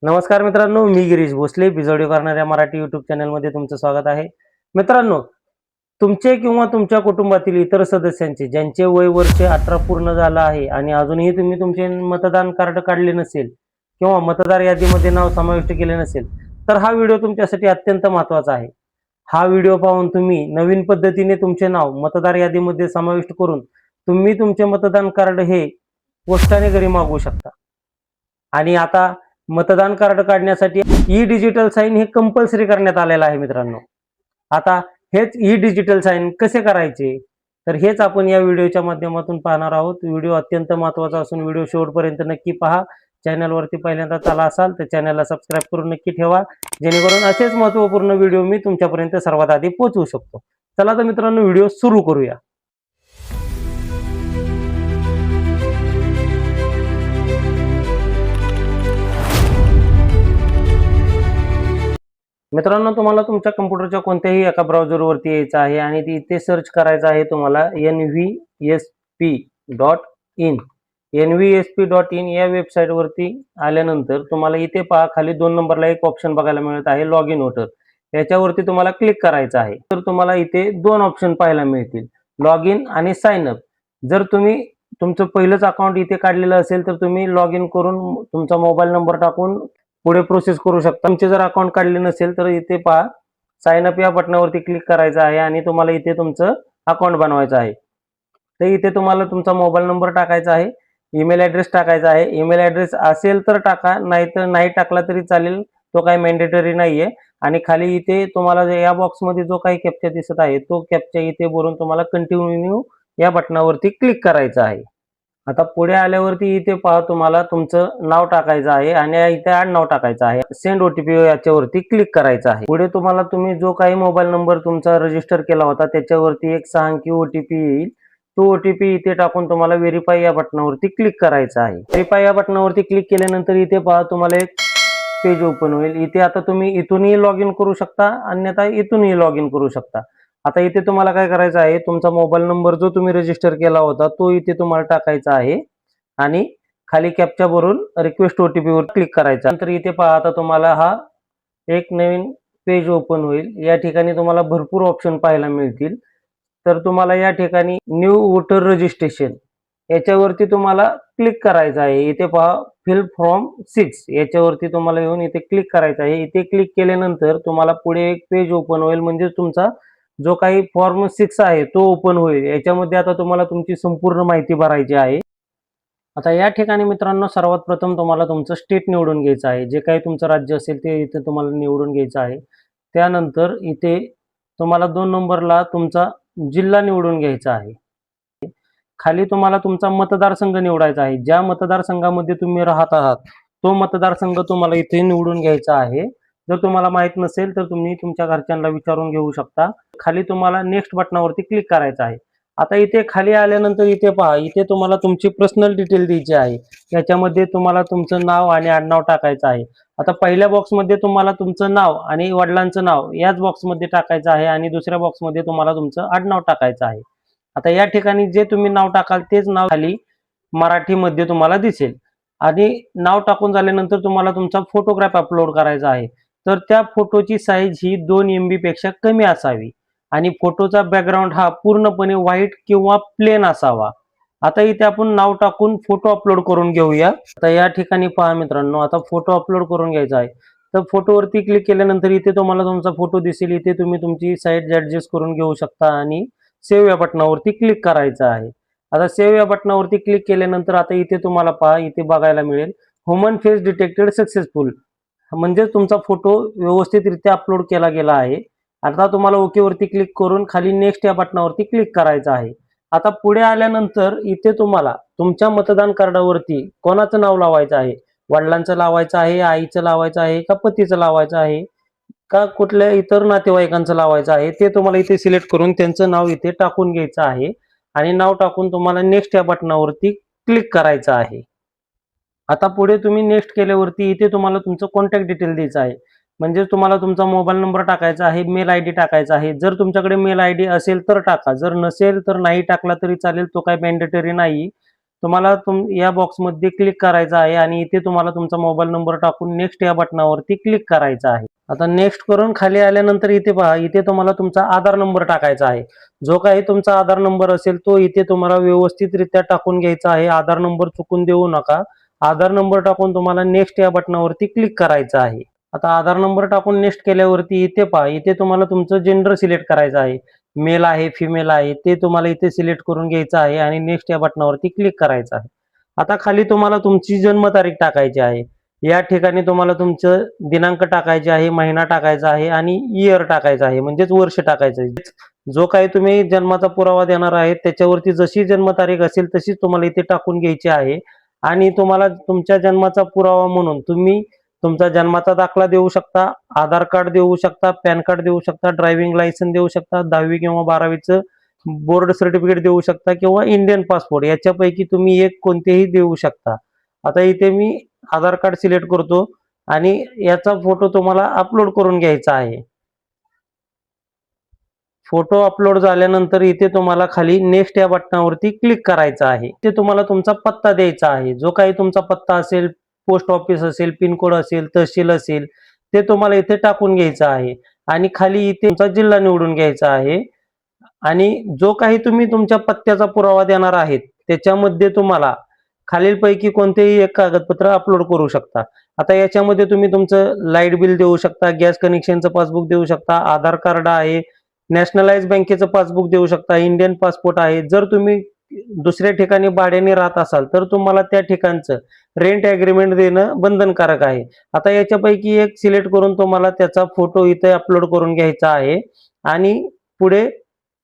नमस्कार मित्रांनो, मी गिरीश भोसले बिजोडी करणाऱ्या मराठी यूट्यूब चॅनलमध्ये तुमचं स्वागत आहे. मित्रांनो, तुमचे किंवा तुमच्या कुटुंबातील इतर सदस्यांचे ज्यांचे वय वर्ष 18 पूर्ण झालं आहे आणि अजूनही तुम्ही तुमचे मतदान कार्ड काढले नसेल किंवा मतदार यादीमध्ये नाव समाविष्ट केले नसेल, तर हा व्हिडिओ तुमच्यासाठी अत्यंत महत्त्वाचा आहे. हा व्हिडिओ पाहून तुम्ही नवीन पद्धतीने तुमचे नाव मतदार यादीमध्ये समाविष्ट करून तुम्ही तुमचे मतदान कार्ड हे पोस्टाने घरी मागवू शकता. आणि आता मतदान कार्ड काढण्यासाठी ई डिजिटल साईन हे कंपल्सरी करण्यात आलेलं आहे मित्रांनो. आता हेच ई डिजिटल साईन कसे करायचे, तर हेच आपण या व्हिडिओच्या माध्यमातून पाहणार आहोत. व्हिडिओ अत्यंत महत्त्वाचा असून व्हिडिओ शेवटपर्यंत नक्की पहा. चॅनलवरती पहिल्यांदाच आला असाल तर चॅनलला सबस्क्राईब करून नक्की ठेवा, जेणेकरून असेच महत्त्वपूर्ण व्हिडिओ मी तुमच्यापर्यंत सर्वात आधी पोहोचवू शकतो. चला तर मित्रांनो, व्हिडिओ सुरू करूया. मित्रांनो, तुम्हाला तुमच्या कम्प्युटरच्या कोणत्याही एका ब्राउझरवरती यायचं आहे आणि इथे सर्च करायचं आहे तुम्हाला nvsp.in. nvsp.in या वेबसाईटवरती आल्यानंतर तुम्हाला इथे पहा, खाली 2 नंबरला एक ऑप्शन बघायला मिळत आहे, लॉग इन वोटर. याच्यावरती तुम्हाला क्लिक करायचं आहे. तर तुम्हाला इथे 2 ऑप्शन पाहायला मिळतील, लॉग इन आणि साइन अप. जर तुम्ही तुमचं पहिलंच अकाउंट इथे काढलेलं असेल तर तुम्ही लॉग इन करून तुमचा मोबाईल नंबर टाकून पुढे प्रोसेस करू शकता. तुमचे जर अकाउंट काढले नसेल तर इथे पहा, साइन अप या बटनावरती क्लिक करायचं आहे आणि तुम्हाला इथे तुमचं अकाउंट बनवायचं आहे. तर इथे तुम्हाला तुमचा मोबाईल नंबर टाकायचा आहे, ईमेल ॲड्रेस टाकायचा आहे. ईमेल ॲड्रेस असेल तर टाका, नाहीतर नाही टाकला तरी चालेल, तो काही मॅन्डेटरी नाहीये. आणि खाली इथे तुम्हाला या बॉक्समध्ये जो काही कॅप्चा दिसत आहे तो कॅप्चा इथे भरून तुम्हाला कंटिन्यू या बटनावरती क्लिक करायचं आहे. आता पुढे आल्यावरती इथे पहा, तुम्हाला तुमचं नाव टाकायचं आहे आणि इथे आडनाव टाकायचं आहे. सेंड ओटीपी याच्यावरती क्लिक करायचं आहे. पुढे तुम्हाला तुम्ही जो काही मोबाईल नंबर तुमचा रजिस्टर केला होता त्याच्यावरती एक 6 अंकी ओटीपी येईल. तो ओटीपी इथे टाकून तुम्हाला व्हेरीफाय या बटनावरती क्लिक करायचं आहे. व्हेरीफाय या बटनावरती क्लिक केल्यानंतर इथे पहा, तुम्हाला एक पेज ओपन होईल. इथे आता तुम्ही इथूनही लॉग इन करू शकता, अन्यथा इथूनही लॉग इन करू शकता. आता इथे तुम्हाला काय करायचं आहे, तुमचा मोबाईल नंबर जो तुम्ही रजिस्टर केला होता तो इथे तुम्हाला टाकायचा आहे आणि खाली कॅप्चा भरून रिक्वेस्ट ओटीपी वर क्लिक करायचा. नंतर इथे पहा, आता तुम्हाला हा एक नवीन पेज ओपन होईल. या ठिकाणी तुम्हाला भरपूर ऑप्शन पाहायला मिळतील. तर तुम्हाला या ठिकाणी न्यू वोटर रजिस्ट्रेशन याच्यावरती तुम्हाला क्लिक करायचं आहे. इथे पहा, फिल फॉर्म 6 याच्यावरती तुम्हाला येऊन इथे क्लिक करायचं आहे. इथे क्लिक केल्यानंतर तुम्हाला पुढे एक पेज ओपन होईल, म्हणजे तुमचा जो काही फॉर्म 6 आहे तो ओपन होईल. याच्यामध्ये आता तुम्हाला तुमची संपूर्ण माहिती भरायची आहे. आता या ठिकाणी मित्रांनो, सर्वात प्रथम तुम्हाला तुमचं स्टेट निवडून घ्यायचं आहे. जे काही तुमचं राज्य असेल ते इथे तुम्हाला निवडून घ्यायचं आहे. त्यानंतर इथे तुम्हाला 2 नंबरला तुमचा जिल्हा निवडून घ्यायचा आहे. खाली तुम्हाला तुमचा मतदारसंघ निवडायचा आहे. ज्या मतदारसंघामध्ये तुम्ही राहत आहात तो मतदारसंघ तुम्हाला इथे निवडून घ्यायचा आहे. जर तुम्हाला माहित नसेल तर तुम्ही तुमच्या घरच्यांना विचारून घेऊ शकता. खाली तुम्हाला नेक्स्ट बटनावरती क्लिक करायचं आहे. आता इथे खाली आल्यानंतर इथे पहा, इथे तुम्हाला तुमची पर्सनल डिटेल द्यायची आहे. याच्यामध्ये तुम्हाला तुमचं नाव आणि आडनाव टाकायचं आहे. आता पहिल्या बॉक्समध्ये तुम्हाला तुमचं नाव आणि वडिलांचं नाव याच बॉक्समध्ये टाकायचं आहे आणि दुसऱ्या बॉक्समध्ये तुम्हाला तुमचं आडनाव टाकायचं आहे. आता या ठिकाणी जे तुम्ही नाव टाकाल तेच नाव खाली मराठीमध्ये तुम्हाला दिसेल. आणि नाव टाकून झाल्यानंतर तुम्हाला तुमचा फोटोग्राफ अपलोड करायचा आहे. तर त्या फोटोची साईज ही 2 MB पेक्षा कमी असावी आणि फोटोचा बॅकग्राऊंड हा पूर्णपणे व्हाईट किंवा प्लेन असावा. आता इथे आपण नाव टाकून फोटो अपलोड करून घेऊया. आता या ठिकाणी पहा मित्रांनो, आता फोटो अपलोड करून घ्यायचा आहे. तर फोटोवरती क्लिक केल्यानंतर इथे तुम्हाला तुमचा फोटो दिसेल. इथे तुम्ही तुमची साईज ऍडजस्ट करून घेऊ शकता आणि सेव्ह या बटनावरती क्लिक करायचं आहे. आता सेव्ह या बटनावरती क्लिक केल्यानंतर आता इथे तुम्हाला पहा, इथे बघायला मिळेल ह्युमन फेस डिटेक्टेड सक्सेसफुल, म्हणजे तुमचा फोटो व्यवस्थितरित्या अपलोड केला गेला आहे. आता तुम्हाला ओके वरती क्लिक करून खाली नेक्स्ट या बटनावरती क्लिक करायचं आहे. आता पुढे आल्यानंतर इथे तुम्हाला तुमच्या मतदान कार्डावरती कोणाचं नाव लावायचं आहे, वडिलांचं लावायचं आहे, आईचं लावायचं आहे का पतीचं लावायचं आहे का कुठल्या इतर नातेवाईकांचं लावायचं आहे, ते तुम्हाला इथे सिलेक्ट करून त्यांचं नाव इथे टाकून घ्यायचं आहे आणि नाव टाकून तुम्हाला नेक्स्ट या बटनावरती क्लिक करायचं आहे. आता पुढे तुम्ही नेक्स्ट केल्यावरती इथे तुम्हाला तुमचं कॉन्टॅक्ट डिटेल द्यायचं आहे. म्हणजे तुम्हाला तुमचा मोबाईल नंबर टाकायचा आहे, मेल आयडी टाकायचा आहे. जर तुमच्याकडे मेल आयडी असेल तर टाका, जर नसेल तर नाही टाकला तरी चालेल, तो काही मॅन्डेटरी नाही. तुम्हाला या बॉक्समध्ये क्लिक करायचं आहे आणि इथे तुम्हाला तुमचा मोबाईल नंबर टाकून नेक्स्ट या बटनावरती क्लिक करायचं आहे. आता नेक्स्ट करून खाली आल्यानंतर इथे पहा, इथे तुम्हाला तुमचा आधार नंबर टाकायचा आहे. जो काही तुमचा आधार नंबर असेल तो इथे तुम्हाला व्यवस्थितरित्या टाकून घ्यायचा आहे. आधार नंबर चुकून देऊ नका. आधार नंबर टाकून तुम्हाला नेक्स्ट या बटनावरती क्लिक करायचं आहे. आता आधार नंबर टाकून नेक्स्ट केल्यावरती इथे पहा, इथे तुम्हाला तुमचं जेंडर सिलेक्ट करायचं आहे. मेल आहे, फिमेल आहे ते तुम्हाला इथे सिलेक्ट करून घ्यायचं आहे आणि नेक्स्ट या बटनावरती क्लिक करायचं आहे. आता खाली तुम्हाला तुमची जन्मतारीख टाकायची आहे. या ठिकाणी तुम्हाला तुमचं दिनांक टाकायचे आहे, महिना टाकायचा आहे आणि इयर टाकायचं आहे, म्हणजेच वर्ष टाकायचं आहे. जो काही तुम्ही जन्माचा पुरावा देणार आहे त्याच्यावरती जशी जन्मतारीख असेल तशीच तुम्हाला इथे टाकून घ्यायची आहे. आणि तुम्हाला तुमच्या जन्माचा पुरावा म्हणून तुम्ही तुमचा जन्माचा दाखला देऊ शकता, आधार कार्ड देऊ शकता, पॅन कार्ड देऊ शकता, ड्रायव्हिंग लायसन्स देऊ शकता, 10वी किंवा 12वीचं बोर्ड सर्टिफिकेट देऊ शकता किंवा इंडियन पासपोर्ट याच्यापैकी तुम्ही एक कोणतेही देऊ शकता. आता इथे मी आधार कार्ड सिलेक्ट करतो आणि याचा फोटो तुम्हाला अपलोड करून घ्यायचा आहे. फोटो अपलोड झाल्यानंतर इथे तुम्हाला खाली नेक्स्ट या बटनावरती क्लिक करायचं आहे. इथे तुम्हाला तुमचा पत्ता द्यायचा आहे. जो काही तुमचा पत्ता असेल, पोस्ट ऑफिस असेल, पिनकोड असेल, तहसील असेल, ते तुम्हाला इथे टाकून घ्यायचं आहे आणि खाली इथे तुमचा जिल्हा निवडून घ्यायचा आहे. आणि जो काही तुम्ही तुमच्या पत्त्याचा पुरावा देणार आहेत त्याच्यामध्ये तुम्हाला खालीलपैकी कोणतेही एक कागदपत्र अपलोड करू शकता. आता याच्यामध्ये तुम्ही तुमचं लाईट बिल देऊ शकता, गॅस कनेक्शनचं पासबुक देऊ शकता, आधार कार्ड आहे, नॅशनलाइज बँकेचं पासबुक देऊ शकता, इंडियन पासपोर्ट आहे. जर तुम्ही दुसऱ्या ठिकाणी भाड्याने राहत असाल तर तुम्हाला त्या ठिकाणचं रेंट ॲग्रीमेंट देणं बंधनकारक आहे. आता याच्यापैकी एक सिलेक्ट करून तुम्हाला त्याचा फोटो इथे अपलोड करून घ्यायचा आहे आणि पुढे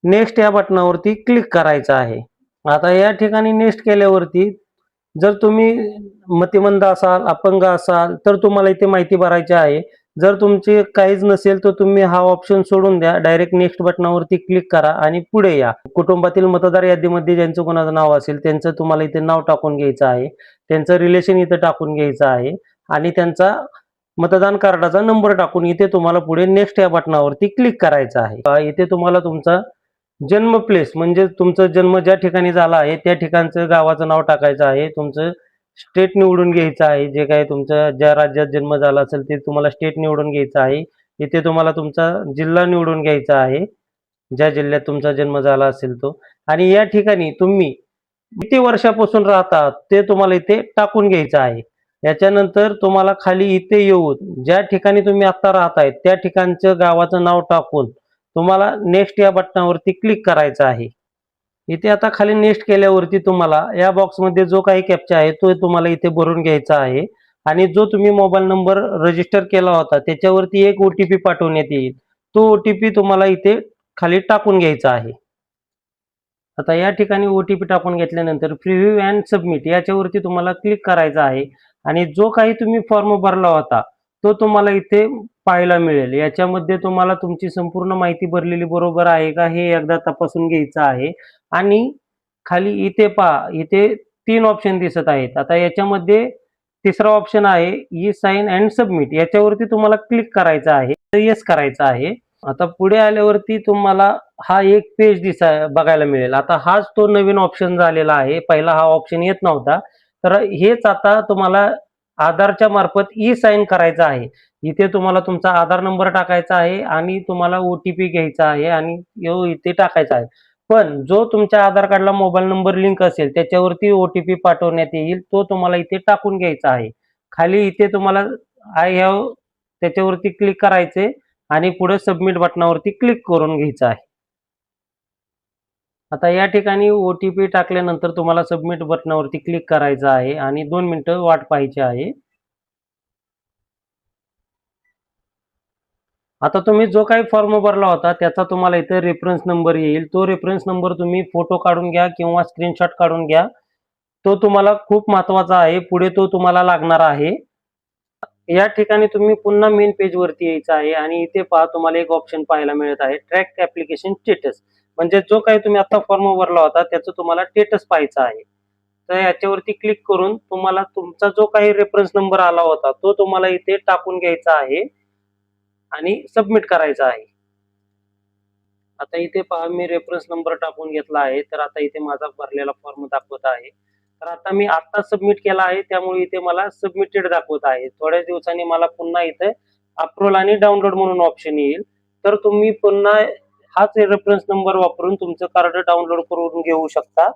नेक्स्ट या बटनावरती क्लिक करायचं आहे. आता या ठिकाणी नेक्स्ट केल्यावरती जर तुम्ही मतिमंद असाल, अपंग असाल तर तुम्हाला इथे माहिती भरायची आहे. जर तुमचे काहीच नसेल तर तुम्ही हा ऑप्शन सोडून द्या. डायरेक्ट नेक्स्ट बटनावरती क्लिक करा आणि पुढे या. कुटुंबातील मतदार यादीमध्ये ज्यांचं कोणाचं नाव असेल त्यांचं तुम्हाला इथे नाव टाकून घ्यायचं आहे. त्यांचं रिलेशन इथे टाकून घ्यायचं आहे आणि त्यांचा मतदान कार्डाचा नंबर टाकून इथे तुम्हाला पुढे नेक्स्ट या बटनावरती क्लिक करायचं आहे. इथे तुम्हाला तुमचा जन्म प्लेस म्हणजे तुमचा जन्म ज्या ठिकाणी झाला आहे त्या ठिकाणचं गावाचं नाव टाकायचं आहे. तुमचं स्टेट निवडून घ्यायचं आहे. जे काही तुमच्या ज्या राज्यात जन्म झाला असेल ते तुम्हाला स्टेट निवडून घ्यायचं आहे. इथे तुम्हाला तुमचा जिल्हा निवडून घ्यायचा आहे, ज्या जिल्ह्यात तुमचा जन्म झाला असेल तो. आणि या ठिकाणी तुम्ही किती वर्षापासून राहतात ते तुम्हाला इथे टाकून घ्यायचं आहे. याच्यानंतर तुम्हाला खाली इथे येऊन ज्या ठिकाणी तुम्ही आता राहताय त्या ठिकाणचं गावाचं नाव टाकून तुम्हाला नेक्स्ट या बटनावरती क्लिक करायचं आहे. इथे आता खाली नेक्स्ट केल्यावरती तुम्हाला या बॉक्समध्ये जो काही कॅप्चा आहे तो तुम्हाला इथे भरून घ्यायचा आहे आणि जो तुम्ही मोबाईल नंबर रजिस्टर केला होता त्याच्यावरती एक OTP पाठवण्यात येईल. तो OTP तुम्हाला इथे खाली टाकून घ्यायचा आहे. आता या ठिकाणी OTP टाकून घेतल्यानंतर प्रिव्ह्यू अँड सबमिट याच्यावरती तुम्हाला क्लिक करायचं आहे आणि जो काही तुम्ही फॉर्म भरला होता तो तुम्हाला इथे पाहायला मिळेल. याच्यामध्ये तुम्हाला तुमची संपूर्ण माहिती भरलेली बरोबर आहे का हे एकदा तपासून घ्यायचं आहे. आणि खाली इथे पहा, इथे 3 ऑप्शन दिसत आहेत. आता याच्यामध्ये तिसरा ऑप्शन आहे ई साइन अँड सबमिट, याच्यावरती तुम्हाला क्लिक करायचं आहे, येस करायचं आहे. आता पुढे आल्यावरती तुम्हाला हा एक पेज बघायला मिळेल. आता हाच तो नवीन ऑप्शन झालेला आहे. पहिला हा ऑप्शन येत नव्हता. तर हेच आता तुम्हाला आधारच्या मार्फत ई साइन करायचं आहे. इथे तुम्हाला तुमचा आधार नंबर टाकायचा आहे आणि तुम्हाला OTP घ्यायचा आहे आणि इथे टाकायचा आहे. पण जो तुमच्या आधार कार्डला मोबाईल नंबर लिंक असेल त्याच्यावरती OTP पाठवण्यात येईल, तो तुम्हाला इथे टाकून घ्यायचा आहे. खाली इथे तुम्हाला आय हॅव त्याच्यावरती क्लिक करायचे आणि पुढे सबमिट बटनावरती क्लिक करून घ्यायचं आहे. आता या ठिकाणी OTP टाकल्यानंतर तुम्हाला सबमिट बटनावरती क्लिक करायचं आहे आणि 2 मिनिटं वाट पाहायची आहे. आता तुम्ही जो काही फॉर्म भरला होता त्याचा तुम्हाला इथे रेफरन्स नंबर येईल. तो रेफरन्स नंबर तुम्ही फोटो काढून घ्या किंवा स्क्रीनशॉट काढून घ्या. तो तुम्हाला खूप महत्वाचा आहे. पुढे तो तुम्हाला लागणार आहे. या ठिकाणी तुम्ही पुन्हा मेन पेज वरती यायचं आहे आणि इथे पहा तुम्हाला एक ऑप्शन पाहायला मिळत आहे, ट्रॅक ऍप्लिकेशन स्टेटस. म्हणजे जो काही तुम्ही आता फॉर्म भरला होता त्याचं तुम्हाला स्टेटस पाहायचं आहे. तर याच्यावरती क्लिक करून तुम्हाला तुमचा जो काही रेफरन्स नंबर आला होता तो तुम्हाला इथे टाकून घ्यायचा आहे आणि सबमिट करायचा आहे. आता इथे पहा मी रेफरन्स नंबर टाकून घेतला आहे. तर आता इथे माझा भरलेला फॉर्म दाखवत आहे. तर आता मी आता सबमिट केला आहे, त्यामुळे इथे मला सबमिटेड दाखवत आहे. थोड्याच दिवसांनी मला पुन्हा इथे अप्रूव्हल आणि डाउनलोड म्हणून ऑप्शन येईल. तर तुम्ही पुन्हा हाच रेफरन्स नंबर वापरून तुमचं कार्ड डाउनलोड करून घेऊ शकता